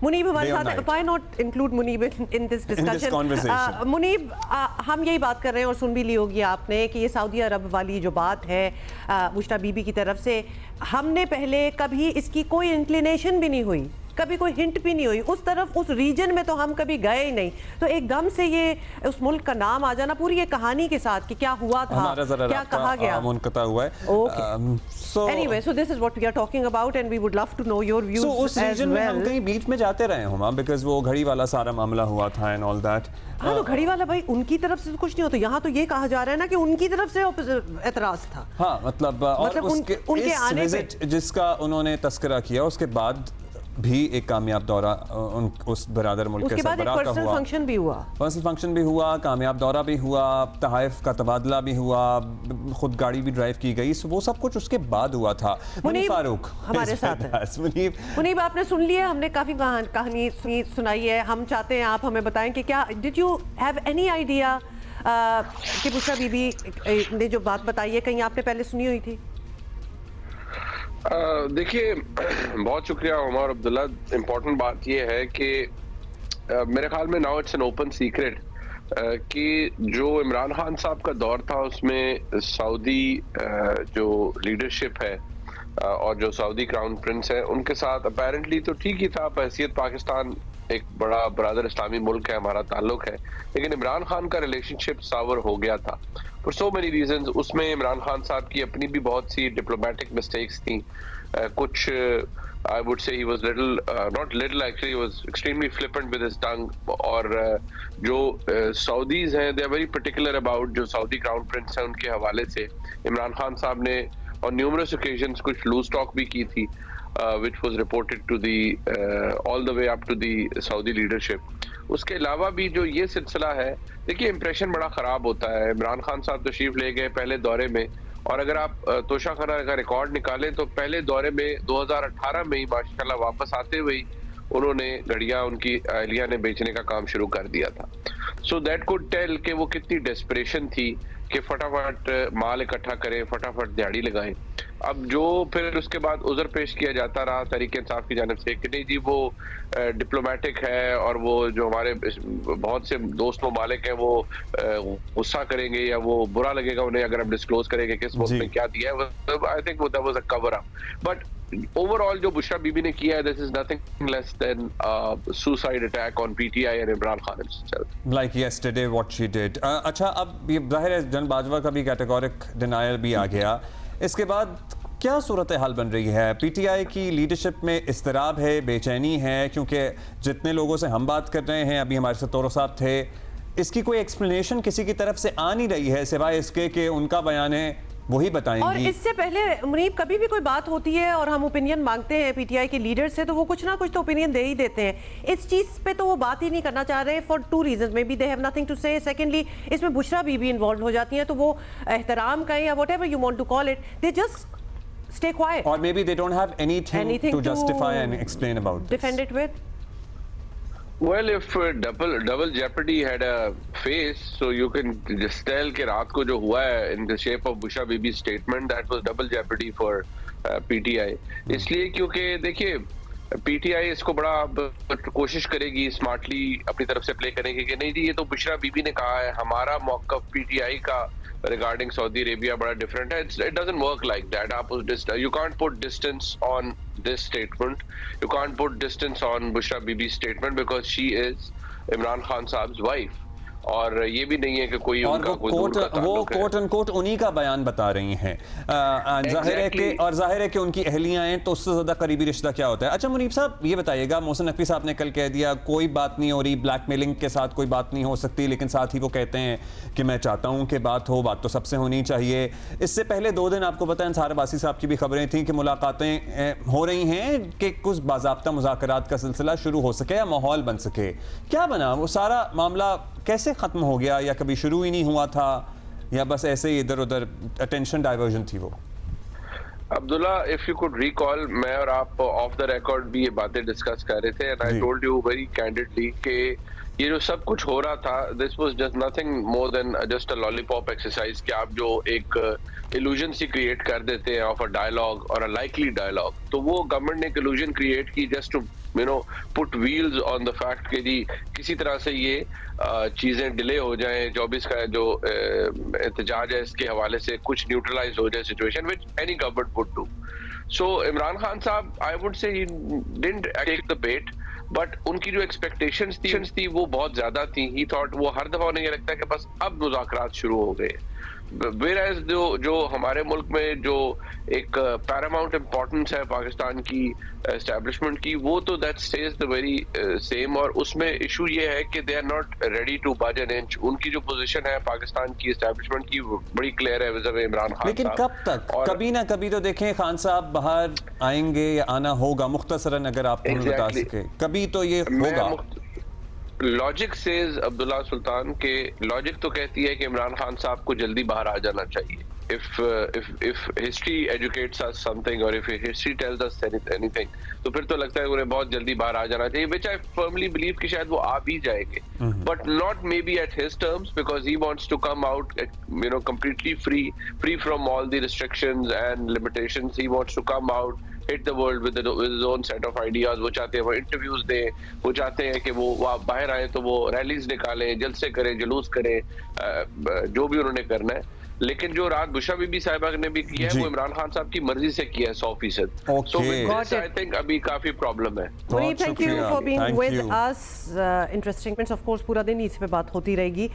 मुनीब हमारे साथ है, why not include Munib in this discussion? Munib, हम यही बात कर रहे हैं और सुन भी ली होगी आपने कि ये सऊदी अरब वाली जो बात है बुशरा बीबी की तरफ से, हमने पहले कभी इसकी कोई इंक्लिनेशन भी नहीं हुई, कभी कोई हिंट भी नहीं हुई उस तरफ, उस रीजन में तो हम कभी गए ही नहीं, तो एकदम से ये उस मुल्क का नाम आ जाना पूरी ये कहानी के साथ कि क्या हुआ था, क्या कहा गया, मुनक़ता हुआ है। So anyway, so this is what we are talking about and we would love to know your views. So उस रीजन में हम कहीं बीच में जाते रहे हुआ, because वो घड़ी वाला सारा मामला हुआ था and all that. हाँ, तो घड़ी वाला भाई उनकी तरफ से तो कुछ नहीं होता, यहाँ तो ये कहा जा रहा है ना कि उनकी तरफ से एतराज था। हाँ, मतलब और उनके आने पे जिसका उन्होंने तस्करा किया उसके बाद भी एक कामयाब दौरा उस बरादर मुल्क के सरबराह का हुआ, पर्सनल फंक्शन भी हुआ, कामयाब दौरा भी हुआ, तहाइफ का तबादला भी हुआ, खुद गाड़ी भी ड्राइव की गई, वो सब कुछ उसके बाद हुआ था। मुनीब फारूक हमारे साथ है। मुनीब आपने सुन लिया, हमने काफ़ी कहानी सुनाई है, हम चाहते हैं आप हमें बताएं कि क्या did you have any idea कि बुशरा बीबी ने जो बात बताई है कहीं आपने पहले सुनी हुई थी? देखिए, बहुत शुक्रिया उमर अब्दुल्ला। इम्पोर्टेंट बात यह है कि मेरे ख्याल में now it's an open secret कि जो इमरान खान साहब का दौर था उसमें सऊदी जो लीडरशिप है और जो सऊदी क्राउन प्रिंस है उनके साथ अपेरेंटली तो ठीक ही था, हैसियत पाकिस्तान एक बड़ा बरादर इस्लामी मुल्क है, हमारा ताल्लुक है, लेकिन इमरान खान का रिलेशनशिप सावर हो गया था फॉर सो मेनी रीजंस। उसमें इमरान खान साहब की अपनी भी बहुत सी डिप्लोमेटिक मिस्टेक्स थी, कुछ I would say he was not little actually, he was extremely flippant with his tongue, और जो सऊदीज हैं they are very particular about जो सऊदी क्राउन प्रिंस हैं उनके हवाले से इमरान खान साहब ने on numerous occasions कुछ लूज टॉक भी की थी, which was reported to the all the way up to the Saudi leadership. उसके अलावा भी जो ये सिलसिला है, देखिए इंप्रेशन बड़ा ख़राब होता है। इमरान खान साहब तशरीफ ले गए पहले दौरे में, और अगर आप तोशा खाना का रिकॉर्ड निकालें तो पहले दौरे में 2018 में ही माशाल्लाह वापस आते हुए ही उन्होंने घड़ियां उनकी अहलिया ने बेचने का काम शुरू कर दिया था। सो दैट कुड टेल कि वो कितनी डेस्परेशन थी कि फटाफट माल इकट्ठा करें, फटाफट दिहाड़ी लगाएं। अब जो फिर उसके बाद उज़र पेश किया जाता रहा तहरीक इंसाफ की जानिब से कि नहीं जी वो डिप्लोमेटिक है और वो जो हमारे बहुत से दोस्त ममालिक हैं वो गुस्सा करेंगे या वो बुरा लगेगा उन्हें अगर हम डिस्क्लोज करेंगे किस वक्त में क्या दिया है। I think that was a cover up, but overall जो बुशरा बीबी ने किया है this is nothing less than suicide attack on PTI and Imran Khan himself like yesterday what she did. अच्छा, अब ये जाहिर है जन बाजवा का भी कैटेगोरिक डिनायल भी आ गया, इसके बाद क्या सूरत हाल बन रही है? पीटीआई की लीडरशिप में इस्तराब है, बेचैनी है, क्योंकि जितने लोगों से हम बात कर रहे हैं, अभी हमारे साथ तोरो साहब थे, इसकी कोई एक्सप्लेनेशन किसी की तरफ से आ नहीं रही है सिवाय इसके कि उनका बयान है वही बताएंगी। और इससे पहले मुनीब कभी भी कोई बात होती है और हम ओपिनियन मांगते हैं पीटीआई के लीडर से तो वो कुछ ना कुछ तो ओपिनियन दे ही देते हैं। इस चीज़ पे तो वो बात ही नहीं करना चाह रहे for two reasons, may be they have nothing to say, secondly इसमें बुशरा बीबी इन्वॉल्व हो जाती हैं तो वो एहतराम कहें या whatever you want to call it, they just stay quiet, or maybe they don't have anything to justify and explain about this. Defend it with. Well, if double jeopardy had a face, so you can just tell कि रात को जो हुआ है in the shape of Bushra Bibi's statement, that was double jeopardy for PTI. इसलिए क्योंकि देखिए PTI इसको बड़ा कोशिश करेगी स्मार्टली अपनी तरफ से प्ले करेगी कि नहीं जी ये तो बुशरा बीबी ने कहा है, हमारा मौक़िफ़ PTI का regarding Saudi Arabia बड़ा different है। It doesn't work like that. You can't put distance on this statement. You can't put distance on Bushra Bibi's statement because she is Imran Khan साहब's wife. और ये भी नहीं है कि कोई उनका कोई दूर का ताल्लुक है। वो कोट अनकोट उन्हीं का बयान बता रही हैं। जाहिर है कि उनकी अहलियां हैं तो उससे ज़्यादा करीबी रिश्ता क्या होता है। अच्छा मुनीब साहब ये बताइएगा, मोहसिन नकवी साहब ने कल कह दिया कोई बात नहीं हो रही, ब्लैकमेलिंग के साथ कोई बात नहीं हो सकती, लेकिन साथ ही वो कहते हैं कि मैं चाहता हूँ कि बात हो, बात तो सबसे होनी चाहिए। इससे पहले 2 दिन आपको पता है अंसार अब्बासी साहब की भी खबरें थी कि मुलाकातें हो रही हैं कि कुछ बाज़ाब्ता मुज़ाकरात का सिलसिला शुरू हो सके या माहौल बन सके। क्या बना? वो सारा मामला कैसे ख़त्म हो गया, या कभी शुरू ही नहीं हुआ था, या बस ऐसे ही इधर उधर अटेंशन डाइवर्जन थी वो? Abdullah, if you could recall, मैं और आप ऑफ द रिकॉर्ड भी ये बातें डिस्कस कर रहे थे and I told you very candidly कि ये जो सब कुछ हो रहा था this was just nothing more than just a lollipop exercise कि आप जो एक इल्यूजन सी क्रिएट कर देते हैं ऑफ अ डायलॉग और अ लाइकली डायलॉग, तो वो गवर्नमेंट ने एक इल्यूजन क्रिएट की just to put wheels on the fact कि जी किसी तरह से ये चीजें डिले हो जाएं, 24 का जो एहतजाज है इसके हवाले से कुछ न्यूट्रलाइज हो जाए situation which any government would do. So Imran Khan साहब, I would say he didn't take the bet, but उनकी जो एक्सपेक्टेशंस थी वो बहुत ज्यादा थी. ही थॉट, वो हर दफा उन्हें ये लगता है कि बस अब मुज़ाकरात शुरू हो गए. Whereas जो हमारे मुल्क में जो एक पैरामाउंट इम्पोर्टेंस है पाकिस्तान की एस्टेब्लिशमेंट की, वो तो that stage the very same. और उसमें इशू ये है कि they are not ready to budge an inch. उनकी जो पोजीशन है पाकिस्तान की एस्टेब्लिशमेंट की बड़ी क्लियर है विज़ इमरान खान. लेकिन कब तक? कभी ना कभी तो देखें खान साहब बाहर आएंगे या आना होगा. मुख्तसरन अगर आप बता सके, कभी तो ये होगा. लॉजिक सेज अब्दुल्ला सुल्तान के, लॉजिक तो कहती है कि इमरान खान साहब को जल्दी बाहर आ जाना चाहिए. if history educates us something or if history tells us anything, तो फिर तो लगता है उन्हें बहुत जल्दी बाहर आ जाना चाहिए, which I firmly believe कि शायद वो आ भी जाएंगे, but not maybe at his terms, because he wants to come out, completely free from all the restrictions and limitations. He wants to come out, hit the world with his own set of ideas. वो चाहते हैं वो interviews दें, वो चाहते हैं कि वो बाहर आए तो वो रैलीज निकालें, जलसे करें, जुलूस करें, जो भी उन्होंने करना है. लेकिन जो रात बुशरा बीबी साहिबा ने भी किया है वो इमरान खान साहब की मर्जी से किया है 100%. So with this, I think अभी काफी प्रॉब्लम है. Muneeb, thank you for being with us. Interesting. Of course पूरा दिन इस पे बात होती रहेगी.